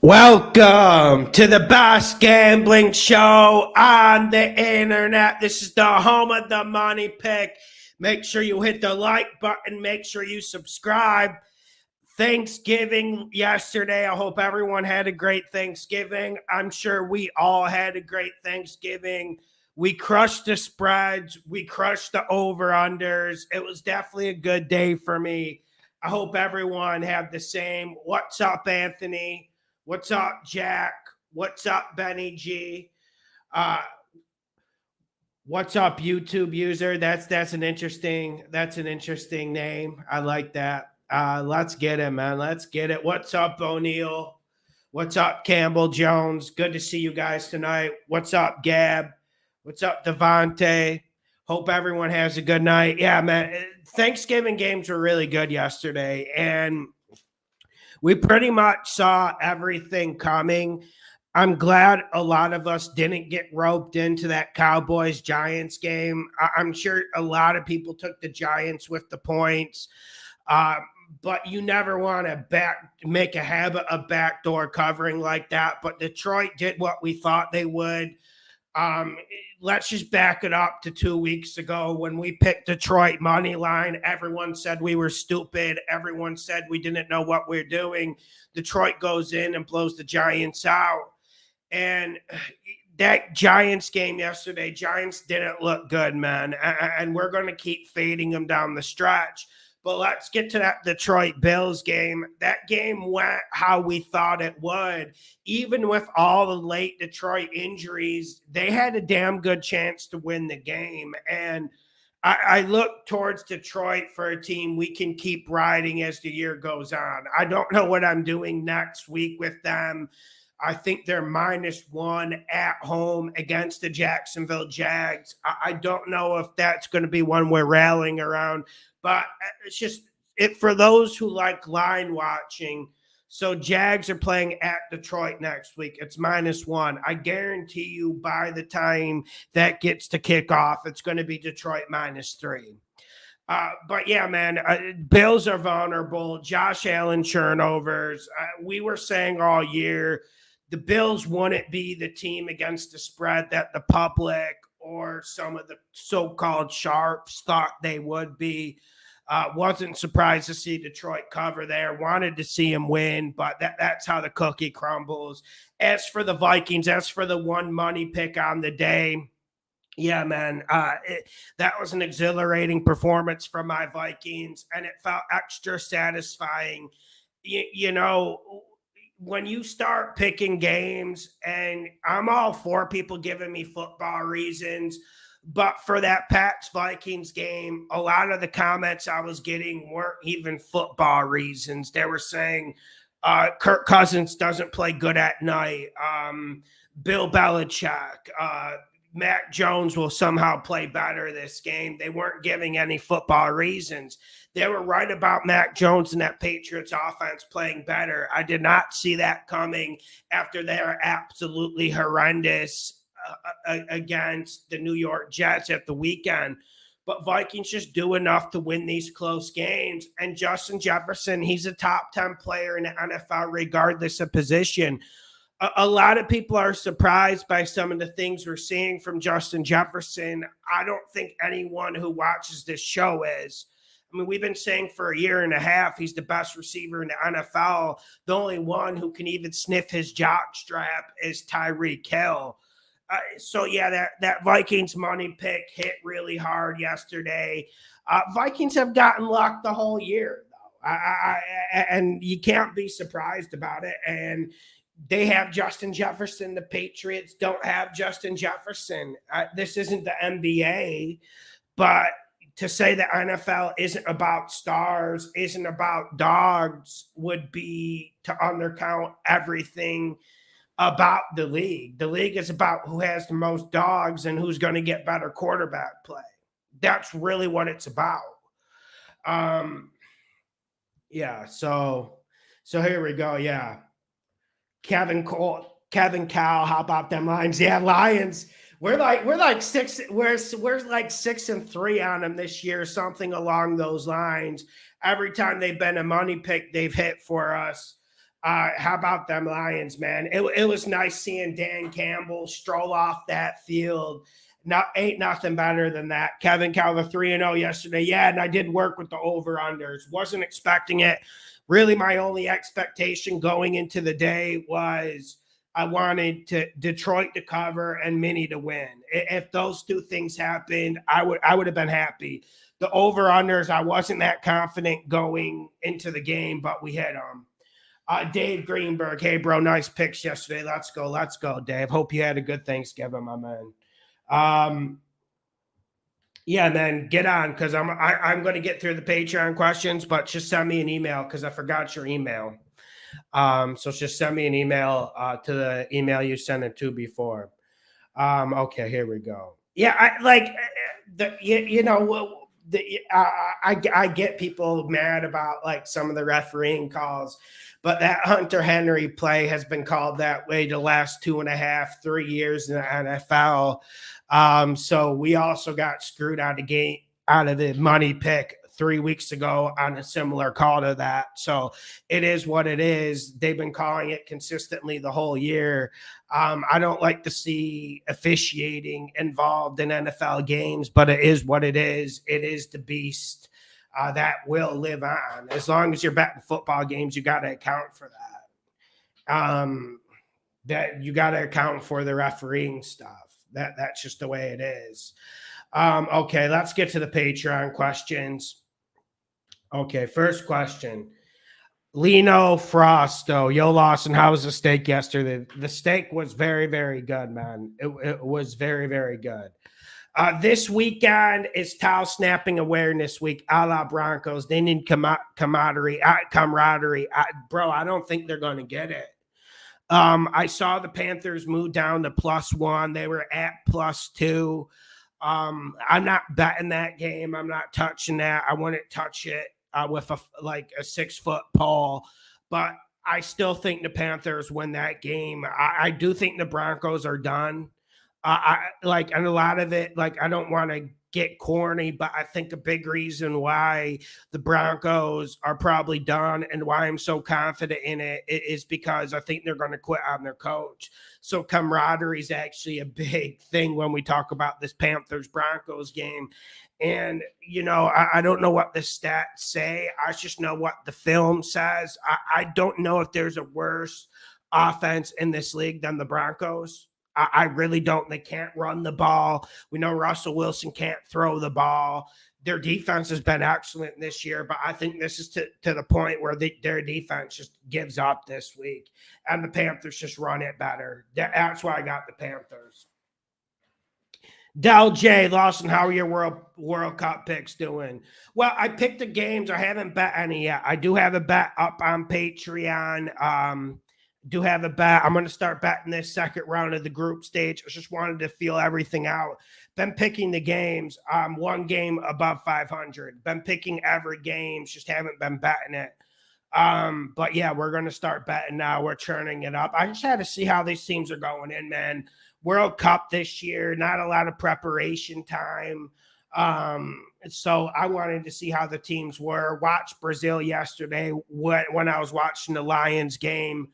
Welcome to the best gambling show on the internet. This is the home of the money pick. Make sure you hit the like button. Make sure you subscribe. Thanksgiving yesterday. I hope everyone had a great Thanksgiving. I'm sure we all had a great Thanksgiving. We crushed the spreads. We crushed the over-unders. It was definitely a good day for me. I hope everyone had the same. What's up, Anthony? What's up, Jack? What's up, Benny G? What's up, YouTube user? That's an interesting name. I like that. Let's get it, man. Let's get it. What's up, O'Neill? What's up, Campbell Jones? Good to see you guys tonight. What's up, Gab? What's up, Devontae? Hope everyone has a good night. Yeah, man. Thanksgiving games were really good yesterday, and we pretty much saw everything coming. I'm glad a lot of us didn't get roped into that Cowboys-Giants game. I'm sure a lot of people took the Giants with the points, but you never want to make a habit of backdoor covering like that. But Detroit did what we thought they would. Let's just back it up to 2 weeks ago when we picked Detroit money line. Everyone said we were stupid. Everyone said we didn't know what we're doing. Detroit goes in and blows the Giants out. And that Giants game yesterday, Giants didn't look good, man. And we're going to keep fading them down the stretch. But let's get to that Detroit Bills game. That game went how we thought it would. Even with all the late Detroit injuries, they had a damn good chance to win the game. And I look towards Detroit for a team we can keep riding as the year goes on. I don't know what I'm doing next week with them. I think they're -1 at home against the Jacksonville Jags. I don't know if that's going to be one we're rallying around, but it's just it for those who like line watching. So Jags are playing at Detroit next week. It's -1. I guarantee you by the time that gets to kick off, it's going to be Detroit -3. But yeah, man, Bills are vulnerable. Josh Allen turnovers. We were saying all year the Bills wouldn't be the team against the spread that the public or some of the so-called sharps thought they would be. Wasn't surprised to see Detroit cover there. Wanted to see him win, but that's how the cookie crumbles. As for the Vikings, as for the one money pick on the day, yeah, man, that was an exhilarating performance from my Vikings, and it felt extra satisfying. You know, when you start picking games, and I'm all for people giving me football reasons, but for that Pats-Vikings game, a lot of the comments I was getting weren't even football reasons. They were saying Kirk Cousins doesn't play good at night. Bill Belichick, Mac Jones will somehow play better this game. They weren't giving any football reasons. They were right about Mac Jones and that Patriots offense playing better. I did not see that coming after they are absolutely horrendous against the New York Jets at the weekend. But Vikings just do enough to win these close games. And Justin Jefferson, he's a top 10 player in the NFL regardless of position. A lot of people are surprised by some of the things we're seeing from Justin Jefferson. I don't think anyone who watches this show is. I mean, we've been saying for a year and a half he's the best receiver in the NFL. The only one who can even sniff his jock strap is Tyreek Hill. So, yeah, that Vikings money pick hit really hard yesterday. Vikings have gotten luck the whole year, though. And you can't be surprised about it. And they have Justin Jefferson. The Patriots don't have Justin Jefferson. This isn't the NBA, but to say the NFL isn't about stars, isn't about dogs, would be to undercount everything about the league. The league is about who has the most dogs and who's going to get better quarterback play. That's really what it's about. Yeah, so here we go. Yeah. Kevin Cole, Kevin Cow, how about them Lions? Yeah, Lions. We're like 6-3 on them this year, something along those lines. Every time they've been a money pick, they've hit for us. How about them Lions, man? It was nice seeing Dan Campbell stroll off that field. Ain't nothing better than that. Kevin Calver 3-0 yesterday. Yeah, and I did work with the over-unders. Wasn't expecting it. Really, my only expectation going into the day was I wanted Detroit to cover and Minnie to win. If those two things happened, I would have been happy. The over-unders, I wasn't that confident going into the game, but we hit them. Dave Greenberg, hey bro, nice picks yesterday. Let's go, Dave. Hope you had a good Thanksgiving, my man. Yeah, man, get on because I'm going to get through the Patreon questions, but just send me an email because I forgot your email. So just send me an email to the email you sent it to before. Okay, here we go. Yeah, I get people mad about like some of the refereeing calls. But that Hunter Henry play has been called that way the last 2.5, 3 years in the NFL. So we also got screwed out of the money pick 3 weeks ago on a similar call to that. So it is what it is. They've been calling it consistently the whole year. I don't like to see officiating involved in NFL games, but it is what it is. It is the beast. That will live on. As long as you're betting football games, you got to account for that. That you got to account for the refereeing stuff. That's just the way it is. Okay, let's get to the Patreon questions. Okay, first question. Lino Frosto. Yo, Lawson, how was the steak yesterday? The steak was very, very good, man. It was very, very good. This weekend is Towel Snapping Awareness Week, a la Broncos. They need camaraderie. Bro, I don't think they're going to get it. I saw the Panthers move down to +1. They were at +2. I'm not betting that game. I'm not touching that. I wouldn't touch it with a 6-foot pole. But I still think the Panthers win that game. I do think the Broncos are done. And a lot of it, I don't want to get corny, but I think a big reason why the Broncos are probably done and why I'm so confident in it is because I think they're going to quit on their coach. So camaraderie is actually a big thing when we talk about this Panthers-Broncos game. And, I don't know what the stats say. I just know what the film says. I don't know if there's a worse offense in this league than the Broncos. I really don't. They can't run the ball. We know Russell Wilson can't throw the ball. Their defense has been excellent this year, but I think this is to the point where their defense just gives up this week, and the Panthers just run it better. That's why I got the Panthers. Del J. Lawson, how are your World Cup picks doing? Well, I picked the games. I haven't bet any yet. I do have a bet up on Patreon. Do have a bet. I'm going to start betting this second round of the group stage. I just wanted to feel everything out. Been picking the games. One game above 500. Been picking every game. Just haven't been betting it. But yeah, we're going to start betting now. We're churning it up. I just had to see how these teams are going in, man. World Cup this year, not a lot of preparation time. So I wanted to see how the teams were. Watched Brazil yesterday when I was watching the Lions game.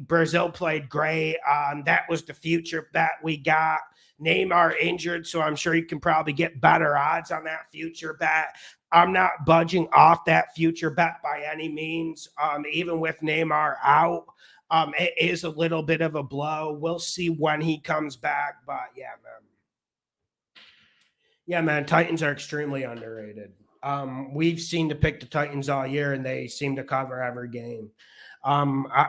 Brazil played great. That was the future bet we got. Neymar injured, so I'm sure you can probably get better odds on that future bet. I'm not budging off that future bet by any means. Even with Neymar out, it is a little bit of a blow. We'll see when he comes back, but yeah, man. Yeah, man, Titans are extremely underrated. We've seen to pick the Titans all year, and they seem to cover every game. I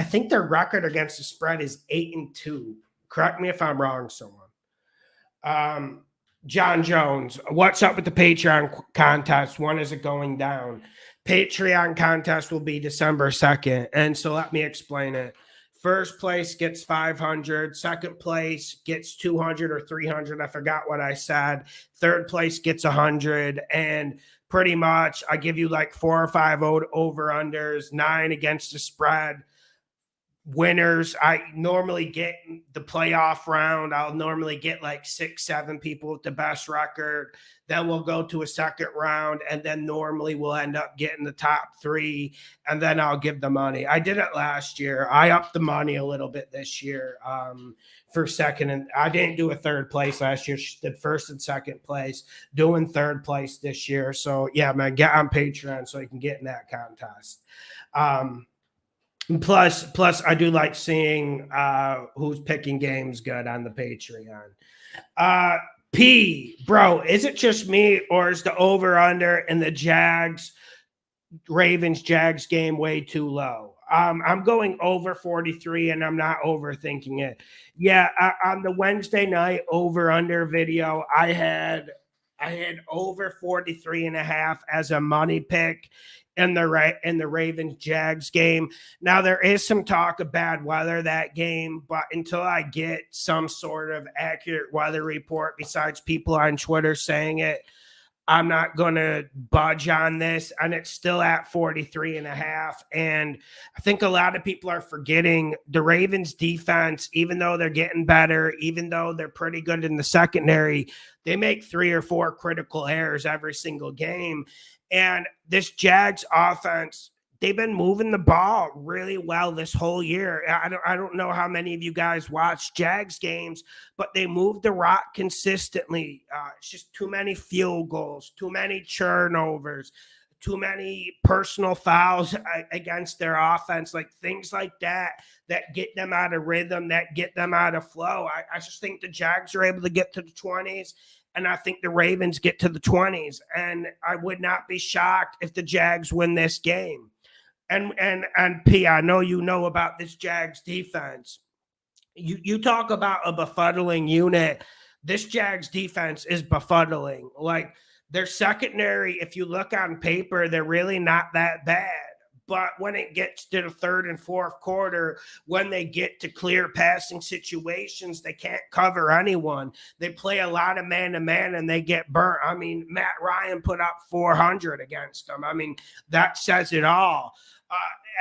think their record against the spread is 8-2. Correct me if I'm wrong, someone. John Jones, what's up with the Patreon contest? When is it going down? Patreon contest will be December 2nd. And so let me explain it. First place gets 500. Second place gets 200 or 300. I forgot what I said. Third place gets 100. And pretty much I give you 4 or 5 over-unders, 9 against the spread. winners. I normally get the playoff round. I'll normally get like 6, 7 people with the best record. Then we'll go to a second round, and then normally we'll end up getting the top 3, and then I'll give the money. I did it last year. I upped the money a little bit this year for second, and I didn't do a third place last year. She did first and second place, doing third place this year. So yeah, man, get on Patreon so you can get in that contest. Plus, I do like seeing who's picking games good on the Patreon. Bro, is it just me, or is the over-under in the Ravens-Jags game way too low? I'm going over 43, and I'm not overthinking it. Yeah, on the Wednesday night over-under video, I had over 43.5 as a money pick in the Ravens Jags game. Now there is some talk of bad weather that game, but until I get some sort of accurate weather report besides people on Twitter saying it, I'm not going to budge on this. And it's still at 43.5. And I think a lot of people are forgetting the Ravens defense, even though they're getting better, even though they're pretty good in the secondary, they make 3 or 4 critical errors every single game. And this Jags offense, they've been moving the ball really well this whole year. I don't know how many of you guys watch Jags games, but they move the rock consistently. It's just too many field goals, too many turnovers, too many personal fouls against their offense, like things like that get them out of rhythm, that get them out of flow. I just think the Jags are able to get to the 20s. And I think the Ravens get to the 20s. And I would not be shocked if the Jags win this game. And P, I know you know about this Jags defense. You talk about a befuddling unit. This Jags defense is befuddling. Like, their secondary, if you look on paper, they're really not that bad. But when it gets to the third and fourth quarter, when they get to clear passing situations, they can't cover anyone. They play a lot of man-to-man, and they get burnt. I mean, Matt Ryan put up 400 against them. I mean, that says it all.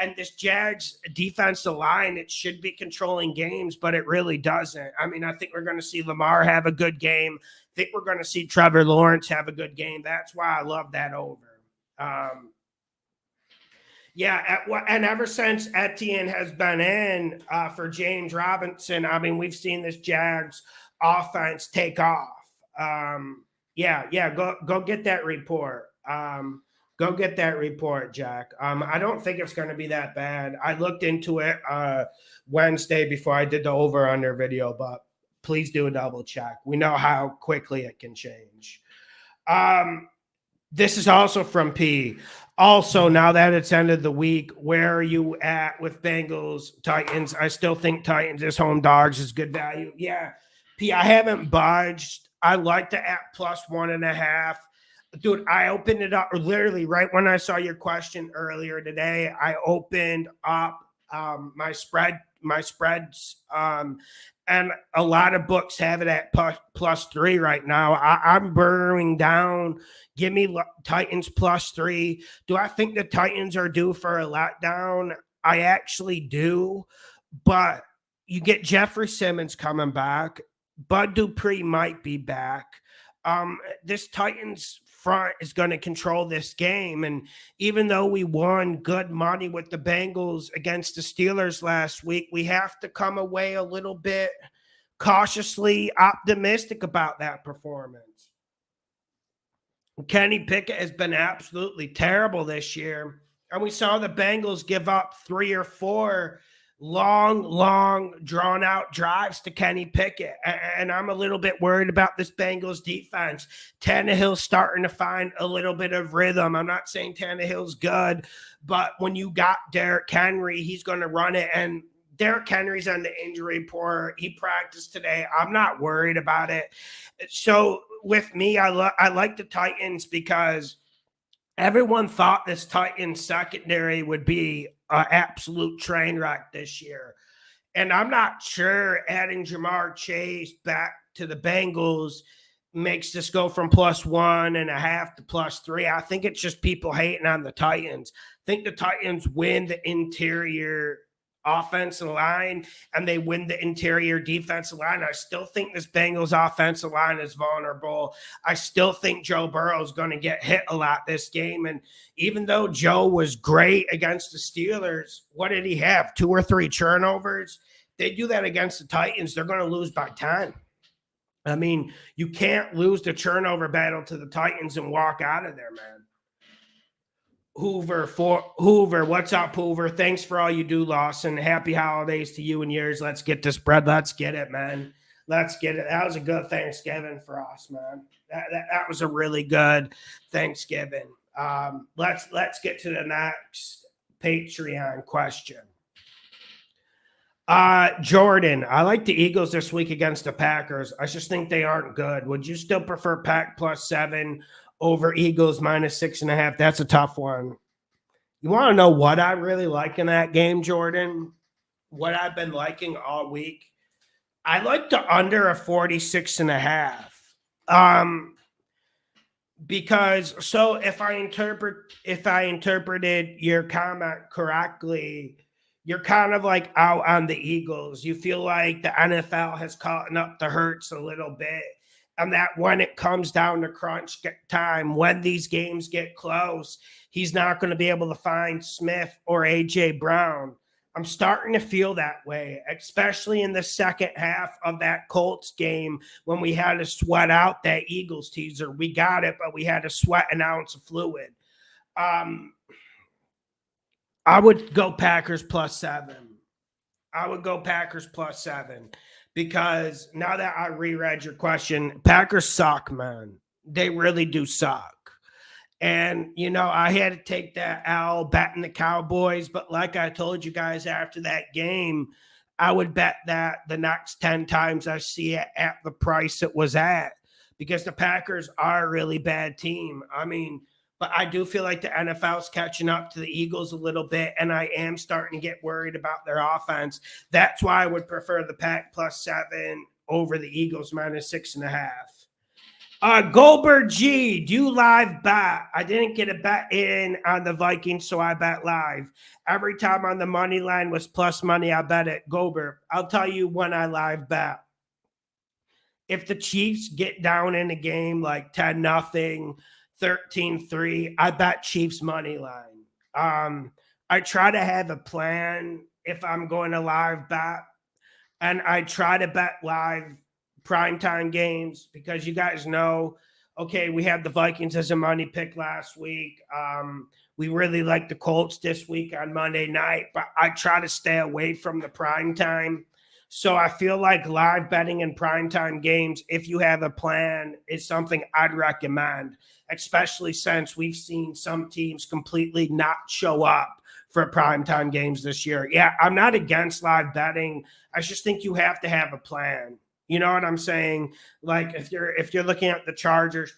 And this Jags defensive line, it should be controlling games, but it really doesn't. I mean, I think we're going to see Lamar have a good game. I think we're going to see Trevor Lawrence have a good game. That's why I love that over. And ever since Etienne has been in for James Robinson, I mean, we've seen this Jags offense take off. Go get that report. Go get that report, Jack. I don't think it's going to be that bad. I looked into it Wednesday before I did the over-under video, but please do a double check. We know how quickly it can change. This is also from P. Also, now that it's end of the week, where are you at with Bengals, Titans? I still think Titans as home dogs is good value. Yeah, P, I haven't budged. I like the at plus 1.5. Dude, I opened it up literally right when I saw your question earlier today. I opened up my spreads, and a lot of books have it at plus 3 right now. I'm burrowing down. Give me Titans plus 3. Do I think the Titans are due for a letdown? I actually do, but you get Jeffrey Simmons coming back. Bud Dupree might be back. This Titans front is going to control this game. And even though we won good money with the Bengals against the Steelers last week, we have to come away a little bit cautiously optimistic about that performance. Kenny Pickett has been absolutely terrible this year. And we saw the Bengals give up 3 or 4 long, drawn-out drives to Kenny Pickett. And I'm a little bit worried about this Bengals defense. Tannehill's starting to find a little bit of rhythm. I'm not saying Tannehill's good, but when you got Derrick Henry, he's going to run it. And Derrick Henry's on the injury report. He practiced today. I'm not worried about it. So with me, I like the Titans because everyone thought this Titans secondary would be an absolute train wreck this year. And I'm not sure adding Jamar Chase back to the Bengals makes this go from plus 1.5 to plus 3. I think it's just people hating on the Titans. I think the Titans win the interior offensive line and they win the interior defensive line. I still think this Bengals offensive line is vulnerable. I still think Joe Burrow is going to get hit a lot this game. And even though Joe was great against the Steelers, what did he have? 2 or 3 turnovers? They do that against the Titans, they're going to lose by 10. I mean, you can't lose the turnover battle to the Titans and walk out of there, man. Hoover, what's up, Hoover? Thanks for all you do, Lawson. Happy holidays to you and yours. Let's get this bread. Let's get it, man. Let's get it. That was a good Thanksgiving for us, man. That was a really good Thanksgiving. Let's get to the next Patreon question. Jordan, I like the Eagles this week against the Packers. I just think they aren't good. Would you still prefer Pack +7 over Eagles -6.5? That's a tough one. You want to know what I really like in that game, Jordan? What I've been liking all week? I like the under a 46.5. Because so if I interpreted your comment correctly, you're kind of like out on the Eagles. You feel like the NFL has caught up the Hurts a little bit. And that when it comes down to crunch time, when these games get close, he's not going to be able to find Smith or A.J. Brown. I'm starting to feel that way, especially in the second half of that Colts game when we had to sweat out that Eagles teaser. We got it, but we had to sweat an ounce of fluid. I would go Packers +7. I would go Packers +7 because now that I reread your question, Packers suck, man. They really do suck. And, you know, I had to take that L betting the Cowboys. But like I told you guys after that game, I would bet that the next 10 times I see it at the price it was at because the Packers are a really bad team. I mean, but I do feel like the NFL's catching up to the Eagles a little bit, and I am starting to get worried about their offense. That's why I would prefer the Pack +7 over the Eagles -6.5. Goldberg G, do you live bet? I didn't get a bet in on the Vikings, so I bet live. Every time on the money line was plus money, I bet it. Goldberg, I'll tell you when I live bet. If the Chiefs get down in a game like 10-0, 13-3, I bet Chiefs money line. I try to have a plan if I'm going to live bet, and I try to bet live primetime games because you guys know, okay, we had the Vikings as a money pick last week. We really like the Colts this week on Monday night, but I try to stay away from the primetime. So I feel like live betting in primetime games, if you have a plan, is something I'd recommend, especially since we've seen some teams completely not show up for primetime games this year. Yeah, I'm not against live betting. I just think you have to have a plan. You know what I'm saying? Like if you're looking at the Chargers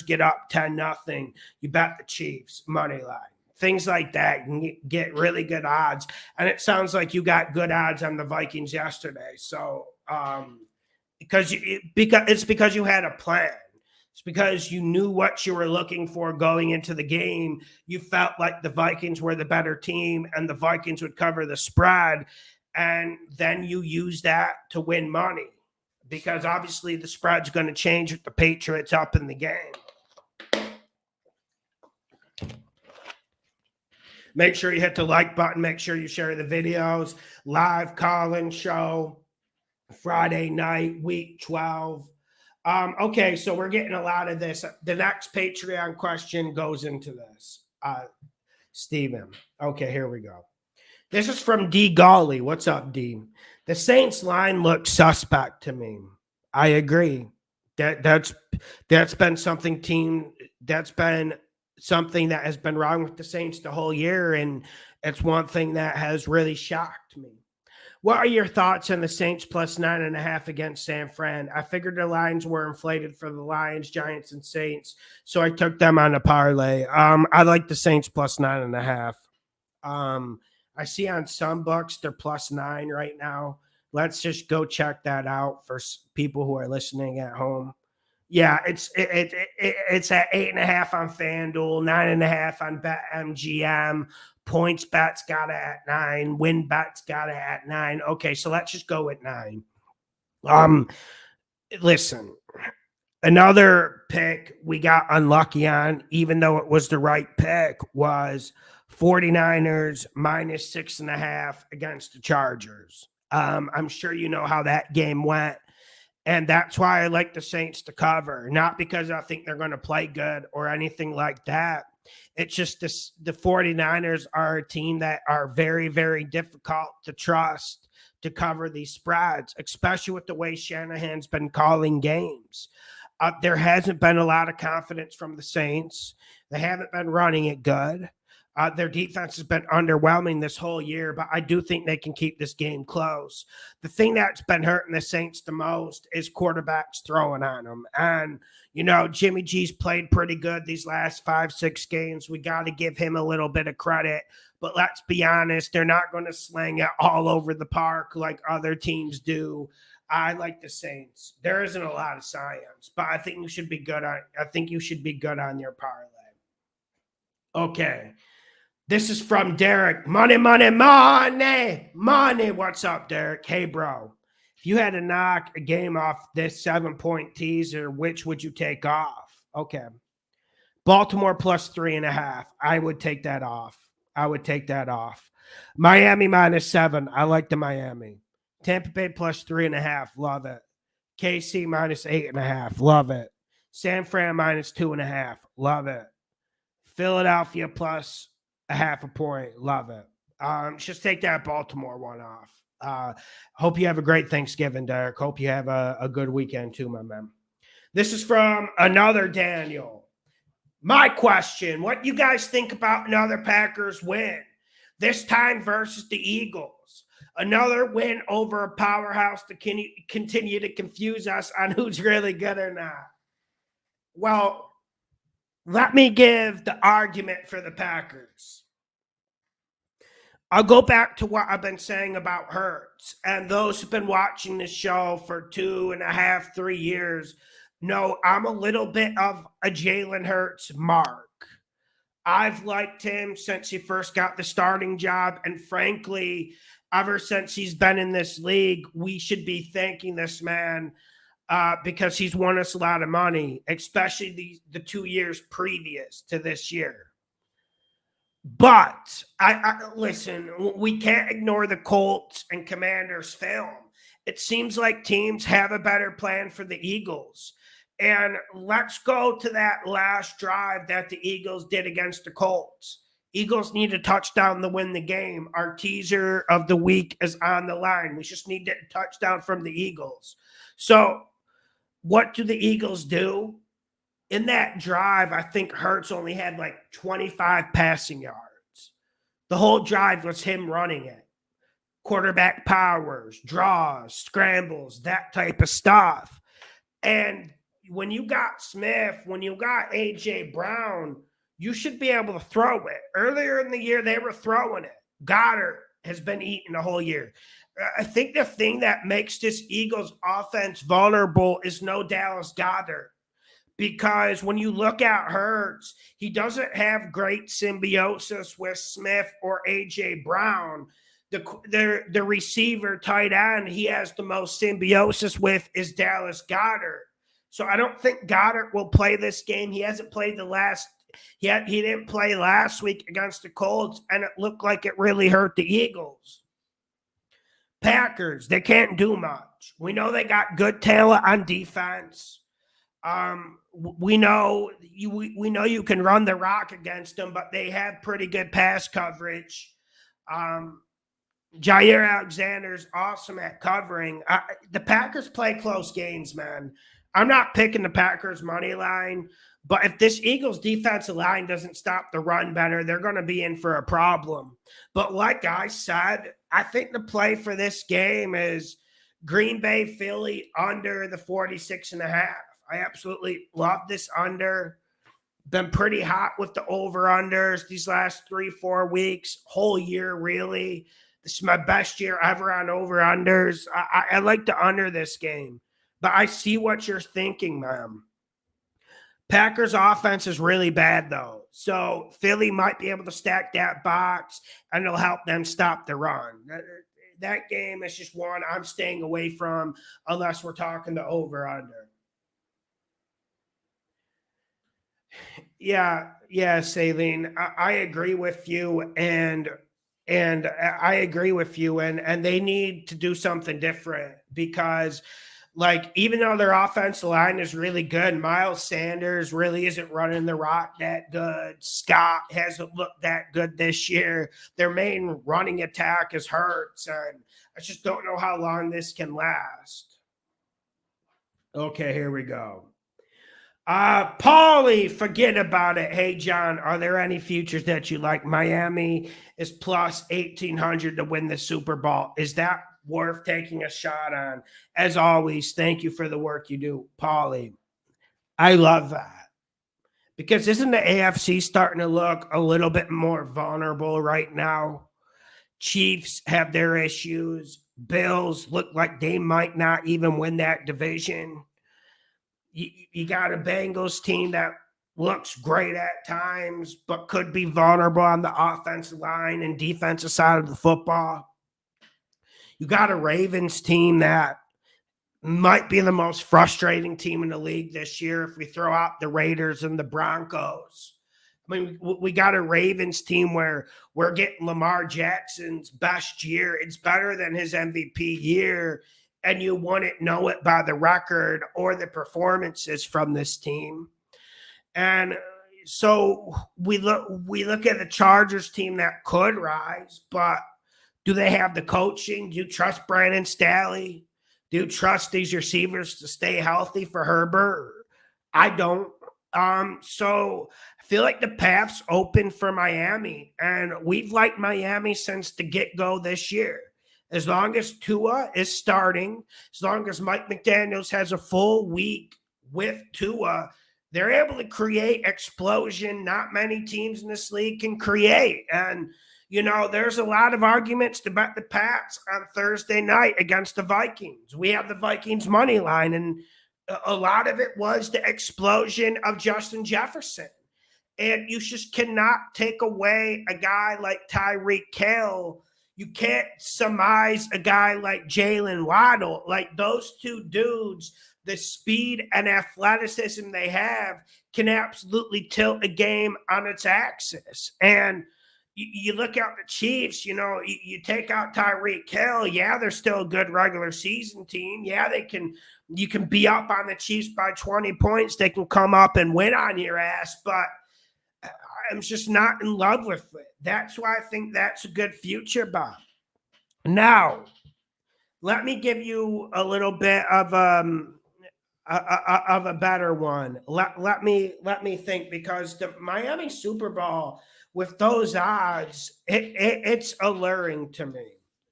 get up 10-0, you bet the Chiefs money line. Things like that, you can get really good odds. And it sounds like you got good odds on the Vikings yesterday. So because you had a plan. It's because you knew what you were looking for going into the game. You felt like the Vikings were the better team and the Vikings would cover the spread. And then you use that to win money because obviously the spread's going to change with the Patriots up in the game. Make sure you hit the like button. Make sure you share the videos. Live call-in show Friday night, week 12. Okay, so we're getting a lot of this. The next Patreon question goes into this. Steven. Okay, here we go. This is from D. Golly. What's up, D? The Saints line looks suspect to me. I agree. That's been something that has been wrong with the Saints the whole year, and it's one thing that has really shocked me. What are your thoughts on the Saints +9.5 against San Fran? I figured the lines were inflated for the Lions, Giants, and Saints, so I took them on a parlay. I like the Saints +9.5. I see on some books they're +9 right now. Let's just go check that out for people who are listening at home. Yeah, it's at 8.5 on FanDuel, 9.5 on BetMGM. Points bet's got it at 9. Win bet's got it at 9. Okay, so let's just go with 9. Listen, another pick we got unlucky on, even though it was the right pick, was 49ers minus 6.5 against the Chargers. I'm sure you know how that game went. And that's why I like the Saints to cover, not because I think they're going to play good or anything like that. It's just the 49ers are a team that are very, very difficult to trust to cover these spreads, especially with the way Shanahan's been calling games. There hasn't been a lot of confidence from the Saints. They haven't been running it good. Their defense has been underwhelming this whole year, but I do think they can keep this game close. The thing that's been hurting the Saints the most is quarterbacks throwing on them. And, you know, Jimmy G's played pretty good these last 5-6 games. We got to give him a little bit of credit. But let's be honest, they're not going to sling it all over the park like other teams do. I like the Saints. There isn't a lot of science, but I think you should be good on your parlay. Okay. This is from Derek. Money, money, money, money. What's up, Derek? Hey, bro. If you had to knock a game off this 7-point teaser, which would you take off? Okay. Baltimore plus 3.5. I would take that off. Miami minus 7. I like the Miami. Tampa Bay plus 3.5. Love it. KC minus 8.5. Love it. San Fran minus 2.5. Love it. Philadelphia plus 0.5 point. Love it. Just take that Baltimore one off. Hope you have a great Thanksgiving, Derek. Hope you have a good weekend too, my man. This is from another Daniel. My question, what you guys think about another Packers win? This time versus the Eagles. Another win over a powerhouse to continue to confuse us on who's really good or not. Well, let me give the argument for the Packers. I'll go back to what I've been saying about Hurts. And those who've been watching this show for 2.5, 3 years know I'm a little bit of a Jalen Hurts mark. I've liked him since he first got the starting job. And frankly, ever since he's been in this league, we should be thanking this man because he's won us a lot of money, especially the 2 years previous to this year. But I listen, we can't ignore the Colts and Commanders film. It seems like teams have a better plan for the Eagles. And let's go to that last drive that the Eagles did against the Colts. Eagles need a touchdown to win the game. Our teaser of the week is on the line. We just need a touchdown from the Eagles. So what do the Eagles do? In that drive, I think Hurts only had like 25 passing yards. The whole drive was him running it. Quarterback powers, draws, scrambles, that type of stuff. And when you got Smith, when you got A.J. Brown, you should be able to throw it. Earlier in the year, they were throwing it. Goddard has been eating the whole year. I think the thing that makes this Eagles offense vulnerable is no Dallas Goedert. Because when you look at Hurts, he doesn't have great symbiosis with Smith or A.J. Brown. The receiver tight end he has the most symbiosis with is Dallas Goedert. So I don't think Goddard will play this game. He hasn't played he didn't play last week against the Colts, and it looked like it really hurt the Eagles. Packers, they can't do much. We know they got good talent on defense. We know you can run the rock against them, but they have pretty good pass coverage. Jair Alexander's awesome at covering. The Packers play close games, man. I'm not picking the Packers money line, but if this Eagles defensive line doesn't stop the run better, they're going to be in for a problem. But like I said, I think the play for this game is Green Bay, Philly under the 46.5. I absolutely love this under. Been pretty hot with the over-unders these last 3-4 weeks, whole year really. This is my best year ever on over-unders. I like to under this game. But I see what you're thinking, man. Packers offense is really bad, though. So Philly might be able to stack that box, and it'll help them stop the run. That game is just one I'm staying away from unless we're talking the over-under. Yeah, Saline, I agree with you, and I agree with you, and they need to do something different because, like, even though their offensive line is really good, Miles Sanders really isn't running the rock that good. Scott hasn't looked that good this year. Their main running attack is Hurts, and I just don't know how long this can last. Okay, here we go. Paulie, forget about it. Hey, John, are there any futures that you like? Miami is plus 1,800 to win the Super Bowl. Is that worth taking a shot on? As always, thank you for the work you do, Paulie. I love that. Because isn't the AFC starting to look a little bit more vulnerable right now? Chiefs have their issues. Bills look like they might not even win that division. You got a Bengals team that looks great at times, but could be vulnerable on the offensive line and defensive side of the football. You got a Ravens team that might be the most frustrating team in the league this year if we throw out the Raiders and the Broncos. I mean, we got a Ravens team where we're getting Lamar Jackson's best year. It's better than his MVP year, and you wouldn't know it by the record or the performances from this team. And so we look at the Chargers team that could rise, but do they have the coaching? Do you trust Brandon Staley? Do you trust these receivers to stay healthy for Herbert? I don't. So I feel like the path's open for Miami, and we've liked Miami since the get-go this year. As long as Tua is starting, as long as Mike McDaniels has a full week with Tua, they're able to create explosion not many teams in this league can create. And, there's a lot of arguments to bet the Pats on Thursday night against the Vikings. We have the Vikings money line, and a lot of it was the explosion of Justin Jefferson. And you just cannot take away a guy like Tyreek Hill. You can't surmise a guy like Jalen Waddle. Like, those two dudes, the speed and athleticism they have can absolutely tilt a game on its axis. And you look at the Chiefs, you take out Tyreek Hill. Yeah, they're still a good regular season team. Yeah, you can be up on the Chiefs by 20 points. They can come up and win on your ass, but I'm just not in love with it. That's why I think that's a good future, Bob. Now, let me give you a little bit of a better one. Let me think, because the Miami Super Bowl with those odds, it's alluring to me.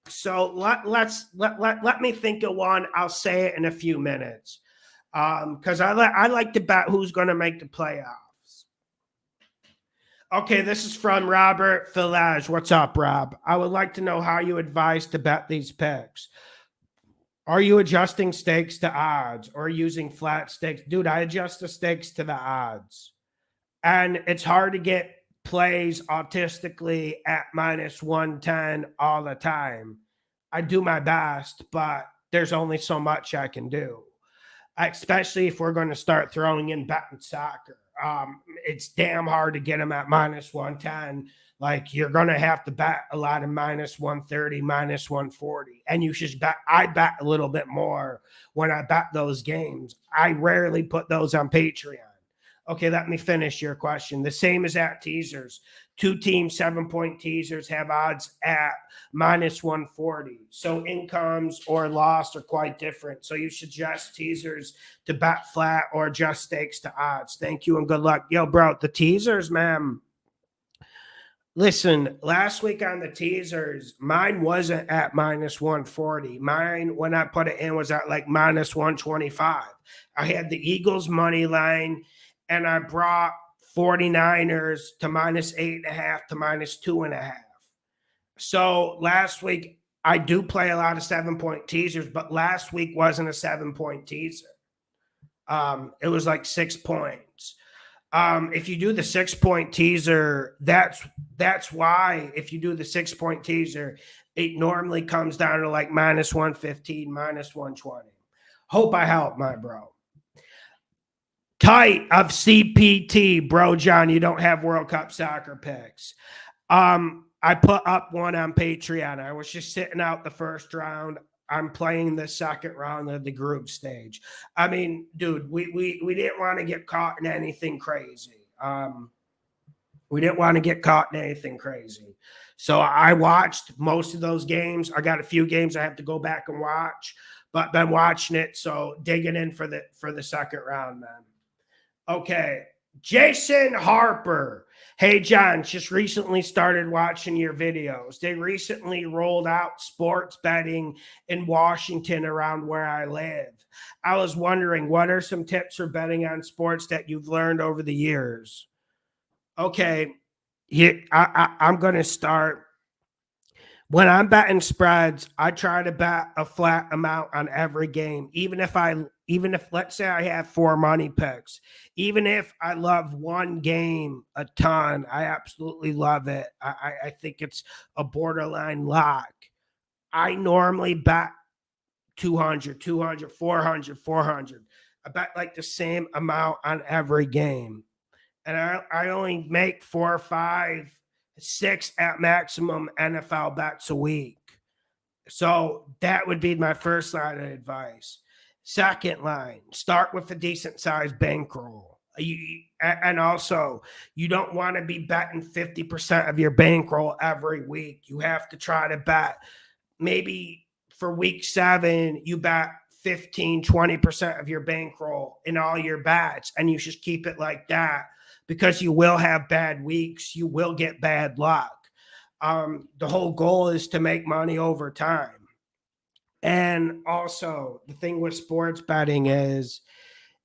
So let me think of one. I'll say it in a few minutes, because I like to bet who's going to make the playoffs. Okay, this is from Robert Village. What's up, Rob? I would like to know how you advise to bet these picks. Are you adjusting stakes to odds or using flat stakes? Dude, I adjust the stakes to the odds. And it's hard to get plays autistically at minus 110 all the time. I do my best, but there's only so much I can do, especially if we're going to start throwing in betting soccer. It's damn hard to get them at minus 110. Like, you're going to have to bet a lot of minus 130, minus 140. And you should bet. I bet a little bit more when I bet those games. I rarely put those on Patreon. Okay, let me finish your question. The same as at teasers. 2 team 7-point teasers have odds at minus 140. So incomes or loss are quite different. So you should adjust teasers to bet flat or adjust stakes to odds. Thank you and good luck. Yo, bro, the teasers, man. Listen, last week on the teasers, mine wasn't at minus 140. Mine, when I put it in, was at like minus 125. I had the Eagles money line, and I brought 49ers to minus 8.5 to minus 2.5. So last week, I do play a lot of 7-point teasers, but last week wasn't a 7-point teaser. It was like 6 points. If you do the 6-point teaser, that's why if you do the 6-point teaser, it normally comes down to like minus 115, minus 120. Hope I help, my bro. Tight of CPT, bro, John. You don't have World Cup soccer picks. I put up one on Patreon. I was just sitting out the first round. I'm playing the second round of the group stage. I mean, dude, we didn't want to get caught in anything crazy. We didn't want to get caught in anything crazy. So I watched most of those games. I got a few games I have to go back and watch, but been watching it. So digging in for the second round, man. Okay. Jason Harper. Hey, John, just recently started watching your videos. They recently rolled out sports betting in Washington around where I live. I was wondering, what are some tips for betting on sports that you've learned over the years? Okay, I'm going to start. When I'm betting spreads, I try to bet a flat amount on every game, even if let's say I have 4 money picks, even if I love one game a ton, I absolutely love it. I think it's a borderline lock. I normally bet 200, 400, 400. I bet like the same amount on every game. And I only make 4 or 5, 6 at maximum NFL bets a week. So that would be my first line of advice. Second line, start with a decent sized bankroll. And also, you don't want to be betting 50% of your bankroll every week. You have to try to bet maybe for week 7, you bet 15, 20% of your bankroll in all your bets, and you should keep it like that because you will have bad weeks. You will get bad luck. The whole goal is to make money over time. And also, the thing with sports betting is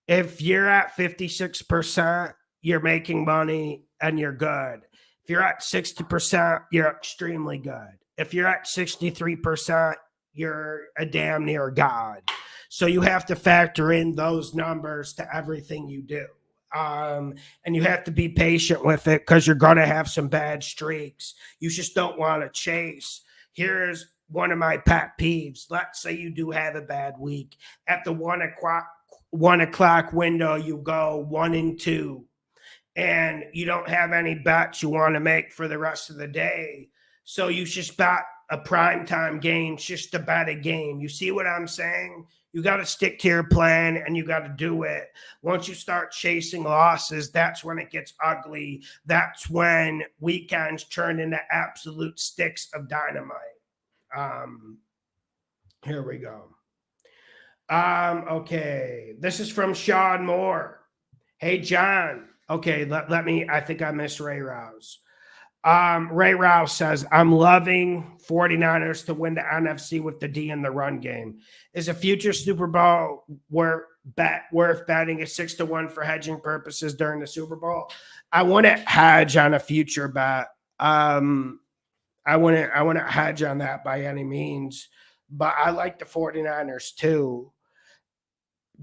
if you're at 56%, you're making money and you're good. If you're at 60%, you're extremely good. If you're at 63%, you're a damn near god. So you have to factor in those numbers to everything you do. And you have to be patient with it because you're going to have some bad streaks. You just don't want to chase. Here's one of my pet peeves. Let's say you do have a bad week. At the 1 o'clock window, you go 1-2, and you don't have any bets you want to make for the rest of the day. So you just bet a primetime game just to bet a game. You see what I'm saying? You got to stick to your plan and you got to do it. Once you start chasing losses, that's when it gets ugly. That's when weekends turn into absolute sticks of dynamite. Here we go. Okay. This is from Sean Moore. Hey, John. Okay, let me, I think I missed Ray Rouse. Ray Rouse says, I'm loving 49ers to win the NFC with the D in the run game. Is a future Super Bowl worth betting a 6-1 for hedging purposes during the Super Bowl? I wouldn't hedge on a future bet. I wouldn't hedge on that by any means, but I like the 49ers too.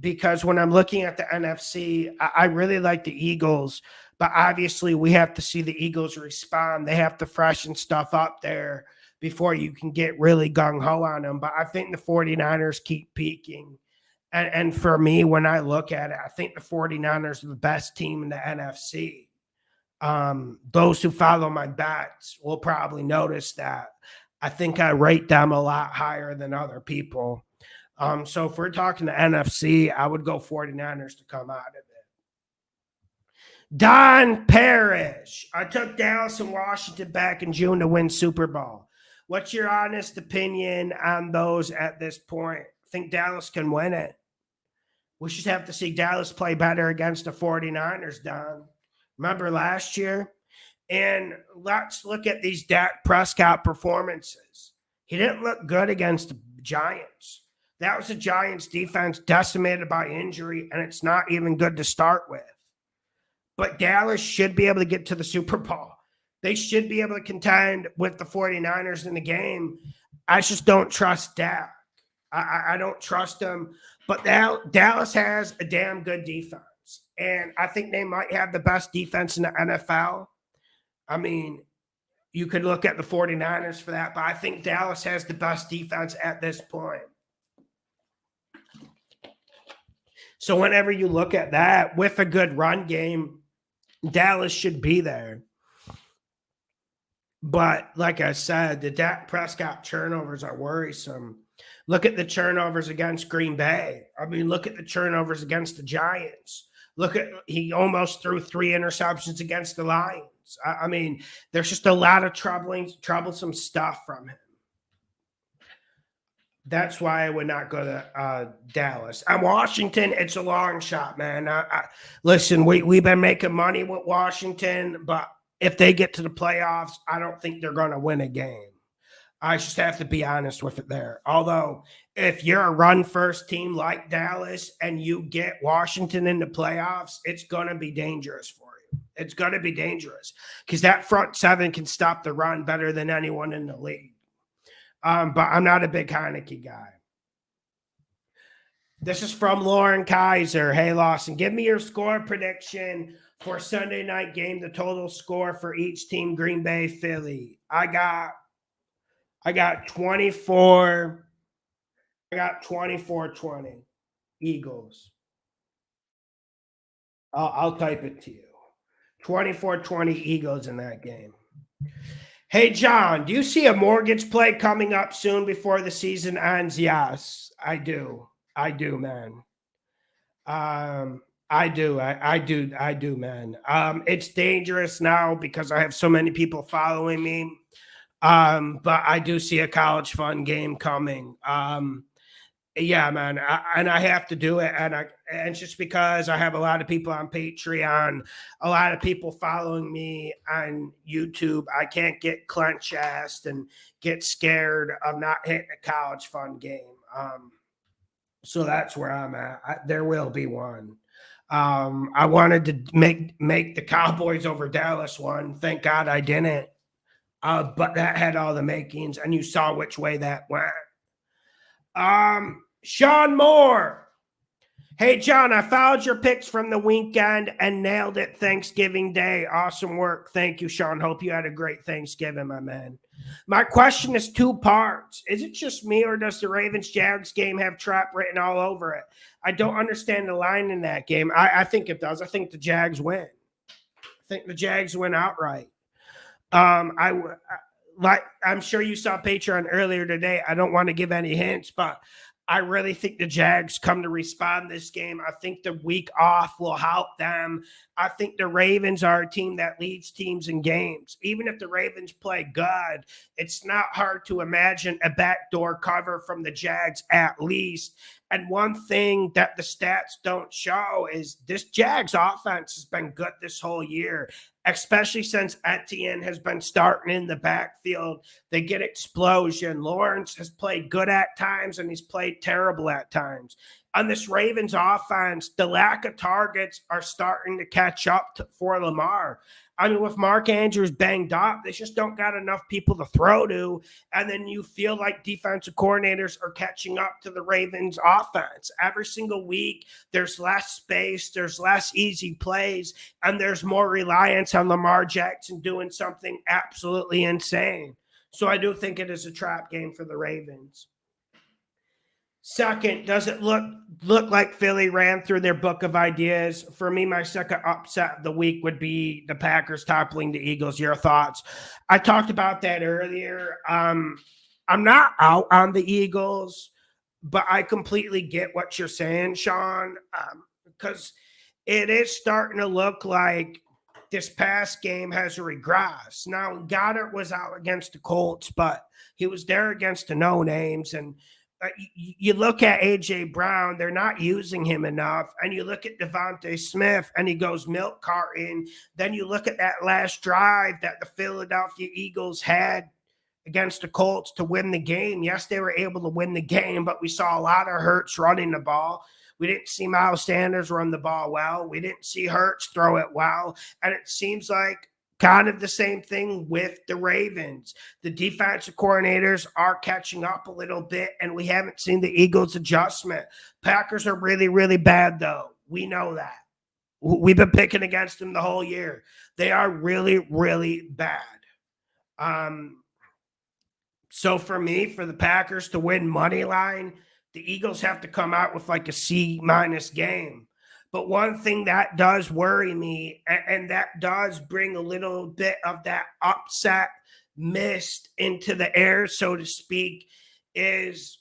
Because when I'm looking at the NFC, I really like the Eagles, but obviously we have to see the Eagles respond. They have to freshen stuff up there before you can get really gung-ho on them. But I think the 49ers keep peaking. And for me, when I look at it, I think the 49ers are the best team in the NFC. Those who follow my bets will probably notice that. I think I rate them a lot higher than other people. So if we're talking to NFC, I would go 49ers to come out of it. Don Parrish. I took Dallas and Washington back in June to win Super Bowl. What's your honest opinion on those at this point? I think Dallas can win it. We should have to see Dallas play better against the 49ers, Don. Remember last year? And let's look at these Dak Prescott performances. He didn't look good against the Giants. That was a Giants defense decimated by injury, and it's not even good to start with. But Dallas should be able to get to the Super Bowl. They should be able to contend with the 49ers in the game. I just don't trust Dak. I don't trust them. But Dallas has a damn good defense. And I think they might have the best defense in the NFL. I mean, you could look at the 49ers for that, but I think Dallas has the best defense at this point. So whenever you look at that with a good run game, Dallas should be there. But like I said, the Dak Prescott turnovers are worrisome. Look at the turnovers against Green Bay. I mean, look at the turnovers against the Giants. He almost threw 3 interceptions against the Lions. I mean, there's just a lot of troublesome stuff from him. That's why I would not go to Dallas. And Washington, it's a long shot, man. Listen, we've been making money with Washington, but if they get to the playoffs, I don't think they're going to win a game. I just have to be honest with it there. Although, if you're a run-first team like Dallas and you get Washington in the playoffs, it's going to be dangerous for you. It's going to be dangerous because that front seven can stop the run better than anyone in the league. But I'm not a big Heineke guy. This is from Lauren Kaiser. Hey, Lawson, give me your score prediction for Sunday night game, the total score for each team, Green Bay, Philly. I got 24. I got 24-20 Eagles. I'll type it to you. 24-20 Eagles in that game. Hey, John, do you see a mortgage play coming up soon before the season ends? Yes, I do. I do, man. I do, man. It's dangerous now because I have so many people following me. But I do see a college fund game coming. Yeah, man, and I have to do it, and it's just because I have a lot of people on Patreon, a lot of people following me on YouTube. I can't get clench-assed and get scared of not hitting a college fund game. So that's where I'm at. There will be one. I wanted to make the Cowboys over Dallas one. Thank God I didn't. But that had all the makings, and you saw which way that went. Sean Moore. Hey, John, I followed your picks from the weekend and nailed it Thanksgiving Day. Awesome work. Thank you, Sean. Hope you had a great Thanksgiving, my man. My question is 2 parts. Is it just me, or does the Ravens-Jags game have trap written all over it? I don't understand the line in that game. I think it does. I think the Jags win. I think the Jags win outright. I'm sure you saw Patreon earlier today. I don't want to give any hints, but I really think the Jags come to respond this game. I think the week off will help them. I think the Ravens are a team that leads teams in games. Even if the Ravens play good, it's not hard to imagine a backdoor cover from the Jags at least. And one thing that the stats don't show is this Jags offense has been good this whole year, especially since Etienne has been starting in the backfield. They get explosion. Lawrence has played good at times, and he's played terrible at times. On this Ravens offense, the lack of targets are starting to catch up for Lamar. I mean, with Mark Andrews banged up, they just don't got enough people to throw to. And then you feel like defensive coordinators are catching up to the Ravens offense. Every single week, there's less space, there's less easy plays, and there's more reliance on Lamar Jackson doing something absolutely insane. So I do think it is a trap game for the Ravens. Second, does it look like Philly ran through their book of ideas? For me, my second upset of the week would be the Packers toppling the Eagles. Your thoughts? I talked about that earlier. I'm not out on the Eagles, but I completely get what you're saying, Sean, because it is starting to look like this past game has regressed. Now, Goddard was out against the Colts, but he was there against the no-names, and you look at A.J. Brown, they're not using him enough. And you look at Devontae Smith, and he goes milk carton. Then you look at that last drive that the Philadelphia Eagles had against the Colts to win the game. Yes, they were able to win the game, but we saw a lot of Hurts running the ball. We didn't see Miles Sanders run the ball well. We didn't see Hurts throw it well. And it seems like Kind of the same thing with the Ravens. The defensive coordinators are catching up a little bit, and we haven't seen the Eagles' adjustment. Packers are really, really bad, though. We know that. We've been picking against them the whole year. They are really, really bad. So for me, for the Packers to win money line, the Eagles have to come out with like a C- game. But one thing that does worry me, and that does bring a little bit of that upset mist into the air, so to speak, is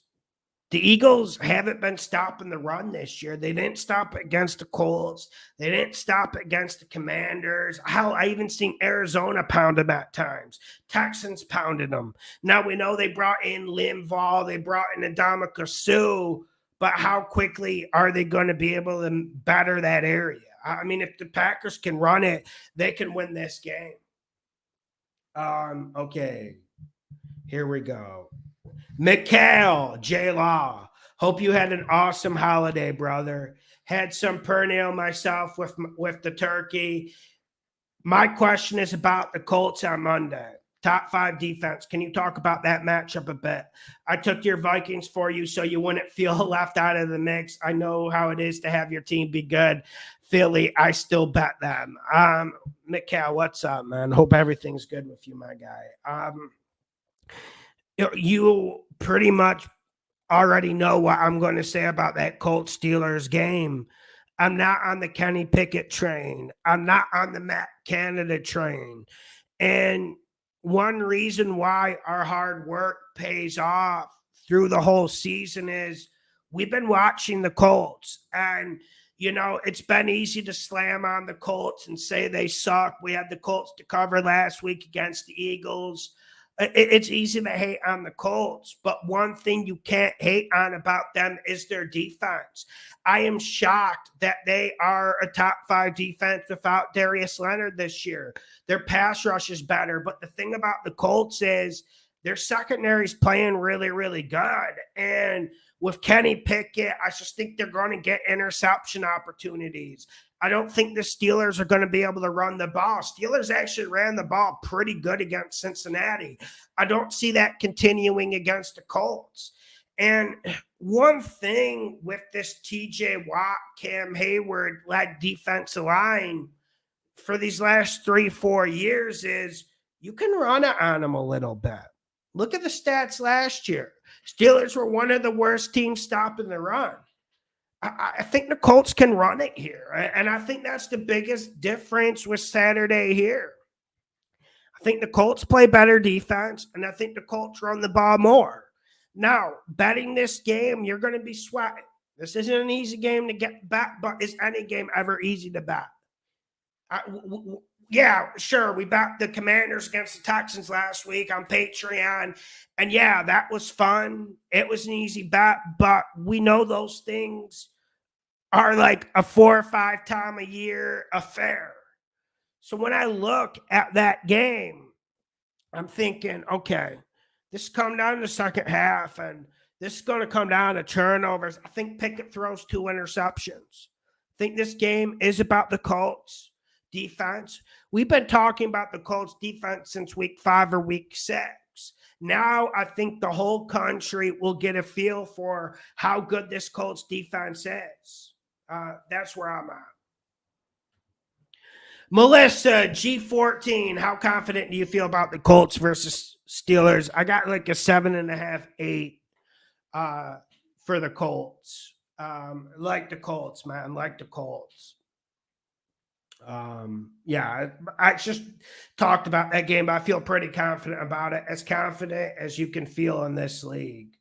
the Eagles haven't been stopping the run this year. They didn't stop against the Colts. They didn't stop against the Commanders. Hell, I even seen Arizona pound them at times. Texans pounded them. Now we know they brought in Linval. They brought in Adama Suh. But how quickly are they going to be able to better that area? I mean, if the Packers can run it, they can win this game. Okay, here we go. Mikhail J. Law. Hope you had an awesome holiday, brother. Had some pernil myself with the turkey. My question is about the Colts on Monday. Top 5 defense. Can you talk about that matchup a bit? I took your Vikings for you so you wouldn't feel left out of the mix. I know how it is to have your team be good. Philly, I still bet them. Mikhail, what's up, man? Hope everything's good with you, my guy. You pretty much already know what I'm going to say about that Colts Steelers game. I'm not on the Kenny Pickett train. I'm not on the Matt Canada train. And one reason why our hard work pays off through the whole season is we've been watching the Colts. And, it's been easy to slam on the Colts and say they suck. We had the Colts to cover last week against the Eagles. It's easy to hate on the Colts, but one thing you can't hate on about them is their defense. I am shocked that they are a top 5 defense without Darius Leonard this year. Their pass rush is better, but the thing about the Colts is their secondary is playing really, really good. And with Kenny Pickett, I just think they're going to get interception opportunities. I don't think the Steelers are going to be able to run the ball. Steelers actually ran the ball pretty good against Cincinnati. I don't see that continuing against the Colts. And one thing with this TJ Watt, Cam Hayward-led defensive line for these last 3-4 years is you can run it on them a little bit. Look at the stats last year. Steelers were one of the worst teams stopping the run. I think the Colts can run it here. And I think that's the biggest difference with Saturday here. I think the Colts play better defense, and I think the Colts run the ball more. Now, betting this game, you're going to be sweating. This isn't an easy game to get bet, but is any game ever easy to bet? Yeah, sure. We bet the Commanders against the Texans last week on Patreon. And yeah, that was fun. It was an easy bet, but we know those things are like a 4 or 5 time a year affair. So when I look at that game, I'm thinking, okay, this is coming down in the second half, and this is going to come down to turnovers. I think Pickett throws 2 interceptions. I think this game is about the Colts defense. We've been talking about the Colts defense since week 5 or week 6. Now I think the whole country will get a feel for how good this Colts defense is. That's where I'm at. Melissa, G14, how confident do you feel about the Colts versus Steelers? I got like a 7.5, 8 for the Colts. Like the Colts, man. Like the Colts. Yeah, I just talked about that game, but I feel pretty confident about it. As confident as you can feel in this league.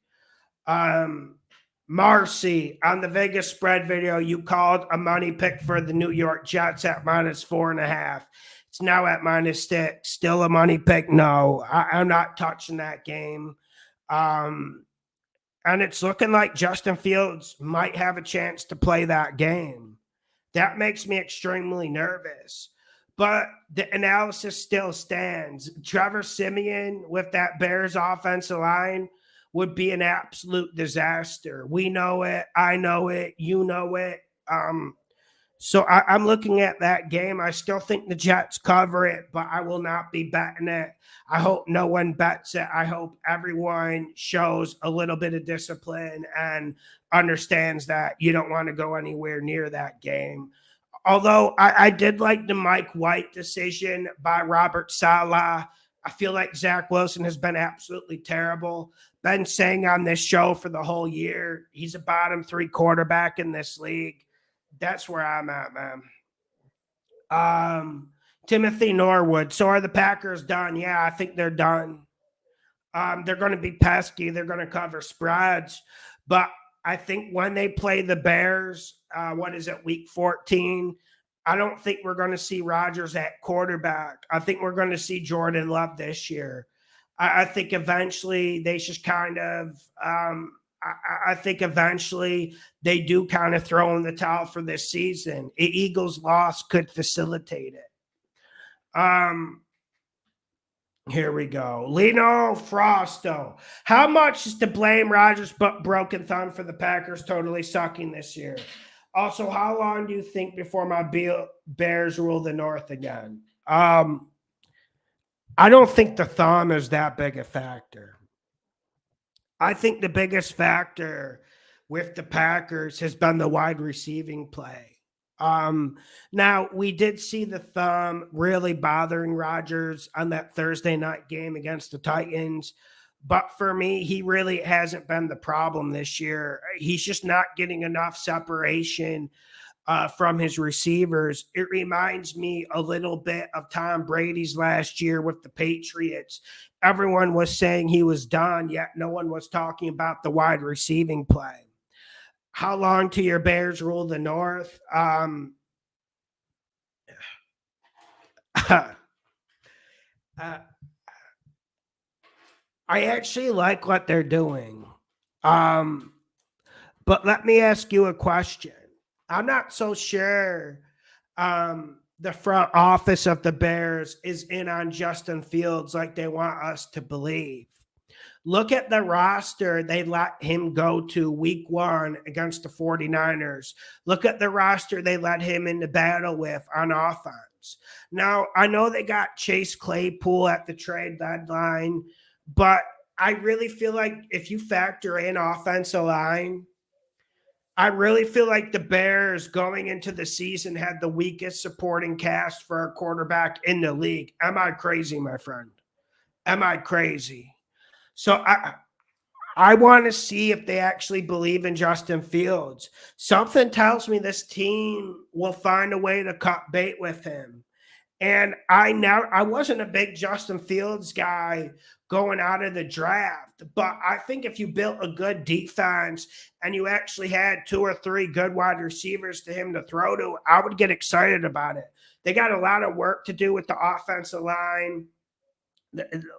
Marcy, on the Vegas spread video, you called a money pick for the New York Jets at -4.5. It's now at -6. Still a money pick? No, I'm not touching that game. And it's looking like Justin Fields might have a chance to play that game. That makes me extremely nervous. But the analysis still stands. Trevor Siemian with that Bears offensive line would be an absolute disaster. We know it. I know it. You know it. So I'm looking at that game. I still think the Jets cover it, but I will not be betting it. I hope no one bets it. I hope everyone shows a little bit of discipline and understands that you don't want to go anywhere near that game. Although I did like the Mike White decision by Robert Saleh. I feel like Zach Wilson has been absolutely terrible. Been saying on this show for the whole year, he's a bottom three quarterback in this league. That's where I'm at, man. Timothy Norwood. So are the Packers done? Yeah, I think they're done. They're going to be pesky. They're going to cover spreads. But I think when they play the Bears, what is it, week 14, I don't think we're going to see Rodgers at quarterback. I think we're going to see Jordan Love this year. I think eventually they just kind of I think eventually they do kind of throw in the towel for this season. Eagles' loss could facilitate it. Here we go. Lino Frosto. How much is to blame Rodgers' broken thumb for the Packers totally sucking this year? Also, how long do you think before my Bears rule the North again? I don't think the thumb is that big a factor. I think the biggest factor with the Packers has been the wide receiving play. Now, we did see the thumb really bothering Rodgers on that Thursday night game against the Titans. But for me, he really hasn't been the problem this year. He's just not getting enough separation from his receivers. It reminds me a little bit of Tom Brady's last year with the Patriots. Everyone was saying he was done, yet no one was talking about the wide receiving play. How long till your Bears rule the North? I actually like what they're doing. But let me ask you a question. I'm not so sure the front office of the Bears is in on Justin Fields like they want us to believe. Look at the roster they let him go to week 1 against the 49ers. Look at the roster they let him into battle with on offense. Now, I know they got Chase Claypool at the trade deadline, but I really feel like if you factor in offensive line, I really feel like the Bears going into the season had the weakest supporting cast for a quarterback in the league. Am I crazy, my friend? Am I crazy? So I want to see if they actually believe in Justin Fields. Something tells me this team will find a way to cut bait with him. And I wasn't a big Justin Fields guy going out of the draft, but I think if you built a good defense and you actually had 2 or 3 good wide receivers to him to throw to, I would get excited about it. They got a lot of work to do with the offensive line.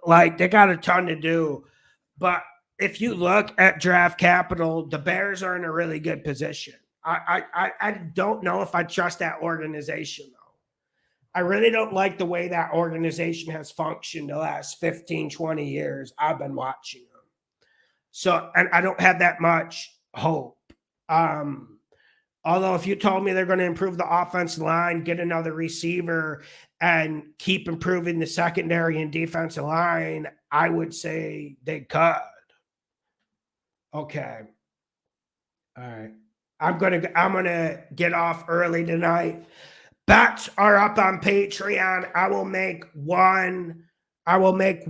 Like, they got a ton to do. But if you look at draft capital, the Bears are in a really good position. I don't know if I trust that organization, though. I really don't like the way that organization has functioned the last 15, 20 years I've been watching them. So, and I don't have that much hope. Although if you told me they're going to improve the offensive line, get another receiver, and keep improving the secondary and defensive line, I would say they could. Okay. All right. I'm gonna get off early tonight. Bets are up on Patreon. I will make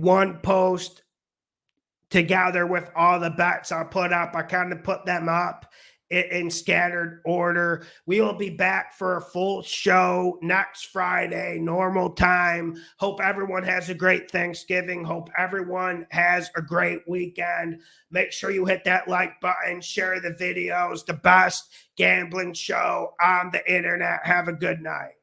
one post together with all the bets I'll put up. I kind of put them up in scattered order. We will be back for a full show next Friday, normal time. Hope everyone has a great Thanksgiving. Hope everyone has a great weekend. Make sure you hit that like button, share the videos. The best gambling show on the internet. Have a good night.